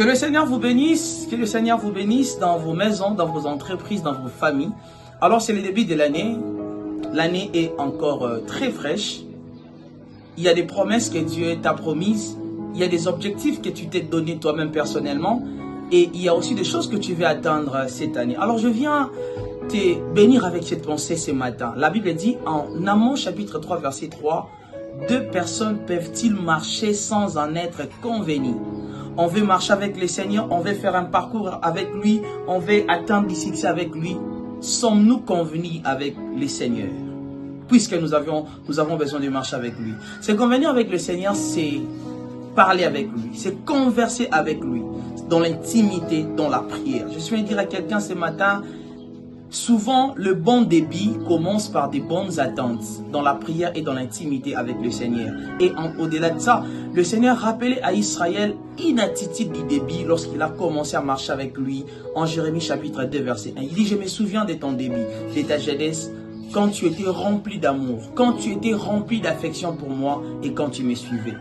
Que le Seigneur vous bénisse dans vos maisons, dans vos entreprises, dans vos familles. Alors c'est le début de l'année. L'année est encore très fraîche. Il y a des promesses que Dieu t'a promises. Il y a des objectifs que tu t'es donné toi-même personnellement. Et il y a aussi des choses que tu veux atteindre cette année. Alors je viens te bénir avec cette pensée ce matin. La Bible dit en Amos chapitre 3 verset 3, « Deux personnes peuvent-ils marcher sans en être convenues ?» On veut marcher avec le Seigneur, on veut faire un parcours avec lui, on veut atteindre du succès avec lui. Sommes-nous convenus avec le Seigneur? Puisque nous avons besoin de marcher avec lui. Se convenir avec le Seigneur, c'est parler avec lui, c'est converser avec lui, dans l'intimité, dans la prière. Je suis venu dire à quelqu'un ce matin, souvent le bon débit commence par des bonnes attentes dans la prière et dans l'intimité avec le Seigneur. Et au-delà de ça, le Seigneur rappelait à Israël une attitude du débit lorsqu'il a commencé à marcher avec lui en Jérémie chapitre 2 verset 1. Il dit, je me souviens de ton débit, de ta jeunesse, quand tu étais rempli d'amour, quand tu étais rempli d'affection pour moi et quand tu me suivais.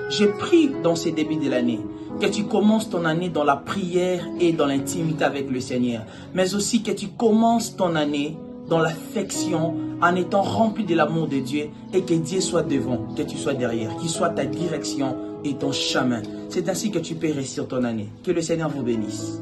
J'ai pris dans ces débuts de l'année que tu commences ton année dans la prière et dans l'intimité avec le Seigneur, mais aussi que tu commences ton année dans l'affection en étant rempli de l'amour de Dieu et que Dieu soit devant, que tu sois derrière, qu'il soit ta direction et ton chemin. C'est ainsi que tu peux réussir ton année. Que le Seigneur vous bénisse.